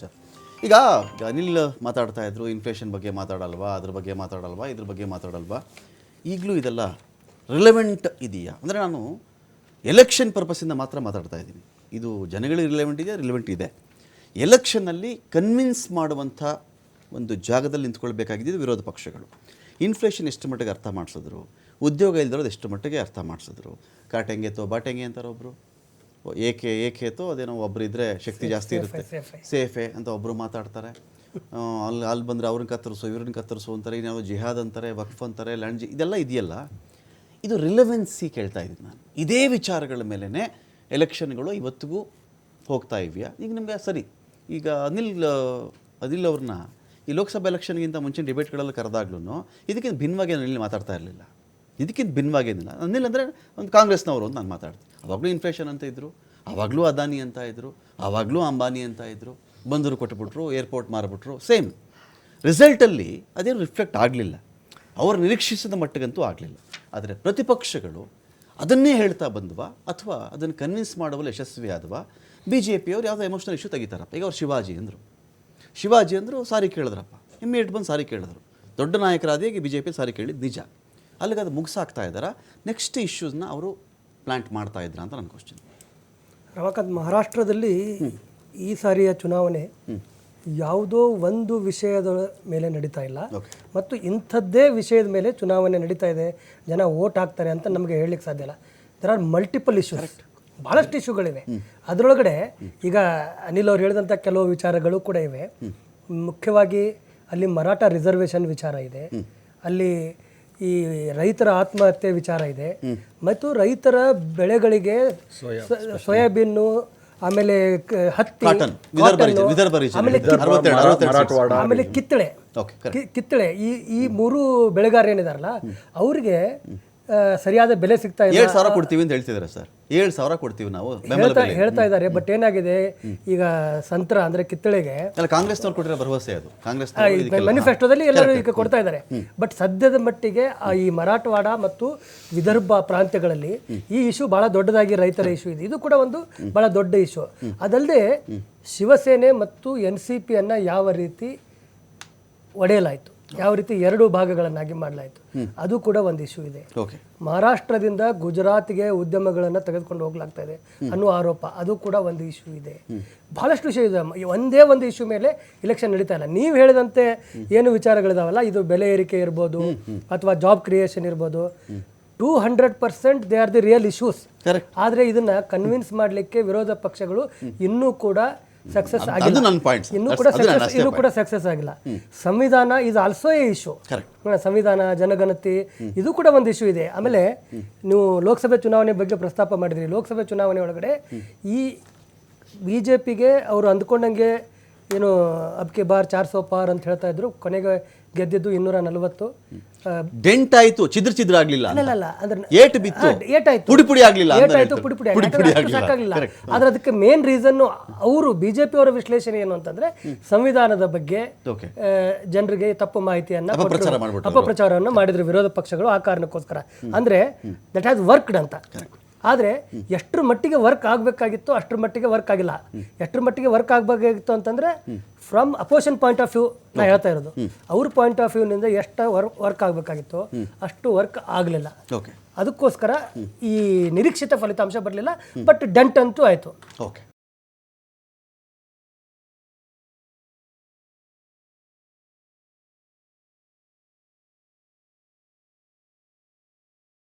Sir, ಈಗ ಅನಿಲ್ ಮಾತಾಡ್ತಾ ಇದ್ರು ಇನ್ಫ್ಲೇಷನ್ ಬಗ್ಗೆ ಮಾತಾಡಲ್ವಾ, ಅದ್ರ ಬಗ್ಗೆ ಮಾತಾಡಲ್ವಾ, ಇದ್ರ ಬಗ್ಗೆ ಮಾತಾಡಲ್ವಾ, ಈಗಲೂ ಇದೆಲ್ಲ ರಿಲೆವೆಂಟ್ ಇದೆಯಾ ಅಂದರೆ ನಾನು ಎಲೆಕ್ಷನ್ ಪರ್ಪಸ್ಸಿಂದ ಮಾತ್ರ ಮಾತಾಡ್ತಾ ಇದ್ದೀನಿ. ಇದು ಜನಗಳಿಗೆ ರಿಲೆವೆಂಟ್ ಇದೆ. ಎಲೆಕ್ಷನ್ನಲ್ಲಿ ಕನ್ವಿನ್ಸ್ ಮಾಡುವಂಥ ಒಂದು ಜಾಗದಲ್ಲಿ ನಿಂತ್ಕೊಳ್ಬೇಕಾಗಿದ್ದು ವಿರೋಧ ಪಕ್ಷಗಳು. ಇನ್ಫ್ಲೇಷನ್ ಎಷ್ಟು ಮಟ್ಟಿಗೆ ಅರ್ಥ ಮಾಡಿಸಿದ್ರು, ಉದ್ಯೋಗ ಇಲ್ದಿರೋದು ಎಷ್ಟು ಮಟ್ಟಿಗೆ ಅರ್ಥ ಮಾಡಿಸಿದ್ರು. ಕಾಟೆಂಗೆ ತೋ ಬಾಟೆಂಗೆ ಅಂತಾರೆ ಒಬ್ಬರು, ಏಕೆ ಅದೇನೋ ಒಬ್ರು ಇದ್ದರೆ ಶಕ್ತಿ ಜಾಸ್ತಿ ಇರುತ್ತೆ, ಸೇಫೆ ಅಂತ ಒಬ್ಬರು ಮಾತಾಡ್ತಾರೆ. ಅಲ್ಲಿ ಬಂದರೆ ಅವ್ರನ್ನ ಕತ್ತರಿಸು ಇವ್ರನ್ನ ಕತ್ತರಿಸು ಅಂತಾರೆ, ಇನ್ನೇನೋ ಜಿಹಾದ್ ಅಂತಾರೆ, ವಕ್ಫ್ ಅಂತಾರೆ, ಇದೆಲ್ಲ ಇದೆಯಲ್ಲ, ಇದು ರಿಲೆವೆನ್ಸಿ ಕೇಳ್ತಾ ಇದ್ದೀನಿ ನಾನು. ಇದೇ ವಿಚಾರಗಳ ಮೇಲೇ ಎಲೆಕ್ಷನ್ಗಳು ಇವತ್ತಿಗೂ ಹೋಗ್ತಾ ಇವೆಯಾ? ಈಗ ನಿಮಗೆ ಸರಿ, ಈಗ ಅನಿಲ್ ಅವ್ರನ್ನ ಈ ಲೋಕಸಭಾ ಎಲೆಕ್ಷನ್ಗಿಂತ ಮುಂಚಿನ ಡಿಬೇಟ್ಗಳೆಲ್ಲ ಕರೆದಾಗ್ಲೂ ಇದಕ್ಕಿಂತ ಭಿನ್ನವಾಗಿ ಅನಿಲ್ ಮಾತಾಡ್ತಾ ಇರಲಿಲ್ಲ. ಇದಕ್ಕಿಂತ ಭಿನ್ನವಾಗೇನಿಲ್ಲ. ಅನಿಲ್ ಅಂದರೆ ಒಂದು ಕಾಂಗ್ರೆಸ್ನವರು ಅಂತ ನಾನು ಮಾತಾಡ್ತೀನಿ. ಆವಾಗಲೂ ಇನ್ಫ್ಲೇಷನ್ ಅಂತ ಇದ್ದರು, ಆವಾಗಲೂ ಅದಾನಿ ಅಂತ ಇದ್ದರು, ಆವಾಗಲೂ ಅಂಬಾನಿ ಅಂತ ಇದ್ದರು, ಬಂದರು ಕೊಟ್ಟುಬಿಟ್ರು, ಏರ್ಪೋರ್ಟ್ ಮಾರಿಬಿಟ್ರು, ಸೇಮ್ ರಿಸಲ್ಟಲ್ಲಿ ಅದೇನು ರಿಫ್ಲೆಕ್ಟ್ ಆಗಲಿಲ್ಲ, ಅವರು ನಿರೀಕ್ಷಿಸಿದ ಮಟ್ಟಿಗಂತೂ ಆಗಲಿಲ್ಲ. ಆದರೆ ಪ್ರತಿಪಕ್ಷಗಳು ಅದನ್ನೇ ಹೇಳ್ತಾ ಬಂದ್ವಾ ಅಥವಾ ಅದನ್ನು ಕನ್ವಿನ್ಸ್ ಮಾಡುವಲ್ಲಿ ಯಶಸ್ವಿ ಆದವಾ? ಬಿ ಜೆ ಪಿಯವರು ಯಾವುದೋ ಎಮೋಷನಲ್ ಇಶ್ಯೂ ತೆಗಿತಾರಪ್ಪ. ಈಗ ಅವ್ರು ಶಿವಾಜಿ ಅಂದರು ಸಾರಿ ಕೇಳಿದ್ರಪ್ಪ, ಇಮ್ಮಿಡಿಯೇಟ್ ಬಂದು ಸಾರಿ ಕೇಳಿದ್ರು. ದೊಡ್ಡ ನಾಯಕರಾದಿಯಾಗಿ ಬಿ ಜೆ ಪಿ ಸಾರಿ ಕೇಳಿದ್ದು ನಿಜ. ಅಲ್ಲಿಗೆ ಅದು ಮುಗಿಸಾಕ್ತಾ ಇದ್ದಾರಾ? ನೆಕ್ಸ್ಟ್ ಇಶ್ಯೂಸ್ನ ಅವರು ಪ್ಲ್ಯಾಂಟ್ ಮಾಡ್ತಾ ಇದ್ರ ಅಂತ ನನ್ನ ಕ್ವಶನ್. ರಮಾಕಾಂತ್, ಮಹಾರಾಷ್ಟ್ರದಲ್ಲಿ ಈ ಸಾರಿಯ ಚುನಾವಣೆ ಯಾವುದೋ ಒಂದು ವಿಷಯದ ಮೇಲೆ ನಡೀತಾ ಇಲ್ಲ, ಮತ್ತು ಇಂಥದ್ದೇ ವಿಷಯದ ಮೇಲೆ ಚುನಾವಣೆ ನಡೀತಾ ಇದೆ, ಜನ ವೋಟ್ ಹಾಕ್ತಾರೆ ಅಂತ ನಮಗೆ ಹೇಳಲಿಕ್ಕೆ ಸಾಧ್ಯ ಇಲ್ಲ. ದರ್ ಆರ್ ಮಲ್ಟಿಪಲ್ ಇಶ್ಯೂಸ್, ಭಾಳಷ್ಟು ಇಶ್ಯೂಗಳಿವೆ. ಅದರೊಳಗಡೆ ಈಗ ಅನಿಲ್ ಅವ್ರು ಹೇಳಿದಂಥ ಕೆಲವು ವಿಚಾರಗಳು ಕೂಡ ಇವೆ. ಮುಖ್ಯವಾಗಿ ಅಲ್ಲಿ ಮರಾಠ ರಿಸರ್ವೇಷನ್ ವಿಚಾರ ಇದೆ, ಅಲ್ಲಿ ಈ ರೈತರ ಆತ್ಮಹತ್ಯೆ ವಿಚಾರ ಇದೆ, ಮತ್ತು ರೈತರ ಬೆಳೆಗಳಿಗೆ ಸೋಯಾಬೀನು, ಆಮೇಲೆ ಹತ್ತಿ, ಆಮೇಲೆ ಕಿತ್ತಳೆ ಈ ಮೂರು ಬೆಳೆಗಾರ ಏನಿದಾರಲ್ಲ ಅವ್ರಿಗೆ ಸರಿಯಾದ ಬೆಲೆ ಸಿಗ್ತಾ ಇಲ್ಲ. 7,000 ಕೊಡ್ತೀವಿ ಅಂತ ಹೇಳ್ತಿದ್ದಾರೆ ಸರ್. 7,000 ಕೊಡ್ತೀವಿ ನಾವು ಹೇಳ್ತಾ ಇದ್ದಾರೆ. ಬಟ್ ಏನಾಗಿದೆ, ಈಗ ಸಂತ್ರ ಅಂದ್ರೆ ಕಿತ್ತಳೆಗೆ ಕಾಂಗ್ರೆಸ್ನವ್ರು ಕೊಟ್ಟಿರೋ ಭರವಸೆ, ಅದು ಕಾಂಗ್ರೆಸ್ ಮ್ಯಾನಿಫೆಸ್ಟೋದಲ್ಲಿ ಎಲ್ಲರೂ ಈಗ ಕೊಡ್ತಾ ಇದ್ದಾರೆ. ಬಟ್ ಸದ್ಯದ ಮಟ್ಟಿಗೆ ಈ ಮರಾಠವಾಡ ಮತ್ತು ವಿದರ್ಭ ಪ್ರಾಂತ್ಯಗಳಲ್ಲಿ ಈ ಇಶ್ಯೂ ಬಹಳ ದೊಡ್ಡದಾಗಿ ರೈತರ ಇಶ್ಯೂ ಇದೆ. ಇದು ಕೂಡ ಒಂದು ಬಹಳ ದೊಡ್ಡ ಇಶ್ಯೂ. ಅದಲ್ಲದೆ ಶಿವಸೇನೆ ಮತ್ತು NCP ಅನ್ನ ಯಾವ ರೀತಿ ಒಡೆಯಲಾಯಿತು, ಯಾವ ರೀತಿ ಎರಡು ಭಾಗಗಳನ್ನಾಗಿ ಮಾಡಲಾಯಿತು, ಅದು ಕೂಡ ಒಂದು ಇಶ್ಯೂ ಇದೆ. ಮಹಾರಾಷ್ಟ್ರದಿಂದ ಗುಜರಾತ್ಗೆ ಉದ್ಯಮಗಳನ್ನು ತೆಗೆದುಕೊಂಡು ಹೋಗ್ಲಾಗ್ತಾ ಇದೆ ಅನ್ನೋ ಆರೋಪ, ಅದು ಕೂಡ ಒಂದು ಇಶ್ಯೂ ಇದೆ. ಬಹಳಷ್ಟು ಇಶ್ಯೂ ಇದೆ. ಒಂದೇ ಒಂದು ಇಶ್ಯೂ ಮೇಲೆ ಇಲೆಕ್ಷನ್ ನಡೀತಾ ಇಲ್ಲ. ನೀವು ಹೇಳಿದಂತೆ ಏನು ವಿಚಾರಗಳಿದಾವಲ್ಲ, ಇದು ಬೆಲೆ ಏರಿಕೆ ಇರ್ಬೋದು ಅಥವಾ ಜಾಬ್ ಕ್ರಿಯೇಷನ್ ಇರ್ಬೋದು, 200% they are the real issues. ಆದರೆ ಇದನ್ನ ಕನ್ವಿನ್ಸ್ ಮಾಡಲಿಕ್ಕೆ ವಿರೋಧ ಪಕ್ಷಗಳು ಇನ್ನೂ ಕೂಡ ಸಕ್ಸಸ್ ಆಗಿಲ್ಲ. ಇನ್ನೂ ಕೂಡ ಸಕ್ಸಸ್ ಆಗಿಲ್ಲ. ಸಂವಿಧಾನ ಈಸ್ ಆಲ್ಸೋ ಎ ಇಶ್ಯೂ. ಸಂವಿಧಾನ, ಜನಗಣತಿ, ಇದು ಕೂಡ ಒಂದು ಇಶ್ಯೂ ಇದೆ. ಆಮೇಲೆ ನೀವು ಲೋಕಸಭೆ ಚುನಾವಣೆ ಬಗ್ಗೆ ಪ್ರಸ್ತಾಪ ಮಾಡಿದ್ರಿ. ಲೋಕಸಭೆ ಚುನಾವಣೆ ಒಳಗಡೆ ಈ BJPಗೆ ಅವರು ಅಂದ್ಕೊಂಡಂಗೆ ಏನು ಅಬ್ಕೆ ಬಾರ್ 400 ಪಾರ್ ಅಂತ ಹೇಳ್ತಾ ಇದ್ರು, ಕೊನೆಗೆ ಗೆದ್ದಿದ್ದು 240. ಡೆಂಟ್ ಆಯ್ತು, ಚಿದ್ರ ಆಗ್ಲಿಲ್ಲ, ಸಾಕಾಗ್ಲಿಲ್ಲ. ಆದ್ರೆ ಅದಕ್ಕೆ ಮೇನ್ ರೀಸನ್ ಅವರು BJP ಅವರ ವಿಶ್ಲೇಷಣೆ ಏನು ಅಂತಂದ್ರೆ, ಸಂವಿಧಾನದ ಬಗ್ಗೆ ಜನರಿಗೆ ತಪ್ಪು ಮಾಹಿತಿಯನ್ನ ಅಪಪ್ರಚಾರವನ್ನು ಮಾಡಿದ್ರು ವಿರೋಧ ಪಕ್ಷಗಳು. ಆ ಕಾರಣಕ್ಕೋಸ್ಕರ ಅಂದ್ರೆ ದಟ್ ಹ್ಯಾಸ್ ವರ್ಕ್ಡ್ ಅಂತ. ಆದರೆ ಎಷ್ಟರ ಮಟ್ಟಿಗೆ ವರ್ಕ್ ಆಗಬೇಕಾಗಿತ್ತು ಅಷ್ಟರ ಮಟ್ಟಿಗೆ ವರ್ಕ್ ಆಗಿಲ್ಲ. ಎಷ್ಟರ ಮಟ್ಟಿಗೆ ವರ್ಕ್ ಆಗಬೇಕಾಗಿತ್ತು ಅಂತಂದ್ರೆ from opposition point of view ನಾ ಹೇಳ್ತಾ ಇರೋದು. ಅವ್ರ ಪಾಯಿಂಟ್ ಆಫ್ ವ್ಯೂನಿಂದ ಎಷ್ಟು ವರ್ಕ್ ಆಗಬೇಕಾಗಿತ್ತು ಅಷ್ಟು ವರ್ಕ್ ಆಗಲಿಲ್ಲ. ಅದಕ್ಕೋಸ್ಕರ ಈ ನಿರೀಕ್ಷಿತ ಫಲಿತಾಂಶ ಬರಲಿಲ್ಲ. ಬಟ್ ಡೆಂಟ್ ಅಂತೂ ಆಯಿತು.